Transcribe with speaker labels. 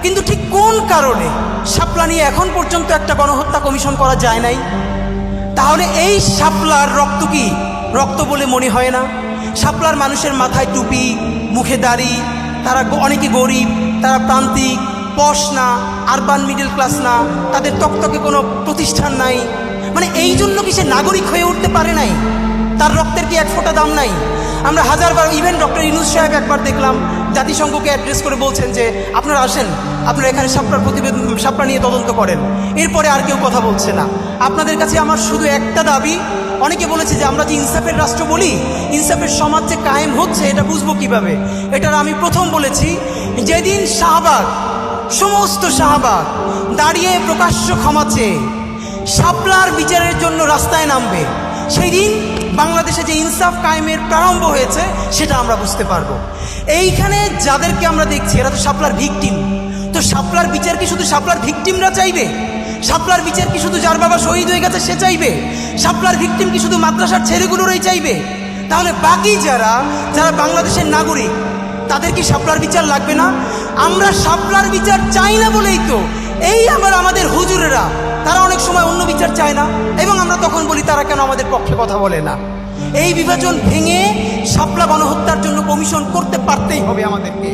Speaker 1: কিন্তু ঠিক কোন কারণে শাপলা নিয়ে এখন পর্যন্ত একটা গণহত্যা কমিশন করা যায় নাই? তাহলে এই শাপলার রক্ত কি রক্ত বলে মনে হয় না? শাপলার মানুষের মাথায় টুপি, মুখে দাড়ি, তারা অনেকে গরিব, তারা প্রান্তিক, পশ না, আরবান মিডল ক্লাস না, তাদের তকতকে কোনো প্রতিষ্ঠান নাই। মানে এই জন্য কি সে নাগরিক হয়ে উঠতে পারে নাই? তার রক্তের কি এক ফোঁটা দাম নাই? আমরা হাজারবার, ইভেন ডক্টর ইউনূস সাহেব একবার দেখলাম জাতিসংঘকে অ্যাড্রেস করে বলছেন যে আপনারা আসেন, আপনারা এখানে শাপলা নিয়ে তদন্ত করেন। এরপরে আর কেউ কথা বলছে না। আপনাদের কাছে আমার শুধু একটা দাবি, অনেকে বলেছে যে আমরা যে ইনসাফের রাষ্ট্র বলি, ইনসাফের সমাজ যে কায়েম হচ্ছে এটা বুঝবো কিভাবে? এটার আমি প্রথম বলেছি, যেদিন শাহবাগ, সমস্ত শাহবাগ দাঁড়িয়ে প্রকাশ্য ক্ষমা চেয়ে শাপলার বিচারের জন্য রাস্তায় নামবে, সেই দিন বাংলাদেশে যে ইনসাফ কায়েমের প্রারম্ভ হয়েছে সেটা আমরা বুঝতে পারবো। এইখানে যাদেরকে আমরা দেখছি এরা তো শাপলার ভিকটিম। তো শাপলার বিচার কি শুধু শাপলার ভিকটিমরা চাইবে? শাপলার বিচার কি শুধু যার বাবা শহীদ হয়ে গেছে সে চাইবে? শাপলার ভিকটিম কি শুধু মাদ্রাসার ছেলেগুলোরই চাইবে? তাহলে বাকি যারা বাংলাদেশের নাগরিক তাদের কি শাপলার বিচার লাগবে না? আমরা শাপলার বিচার চাই না বলেই তো এই আবার আমাদের হুজুরেরা তারা অনেক সময় অন্য বিচার চায় না, এবং আমরা তখন বলি তারা কেন আমাদের পক্ষে কথা বলে না। এই বিভাজন ভেঙে শাপলা গণহত্যার জন্য কমিশন করতে পারতেই হবে আমাদেরকে।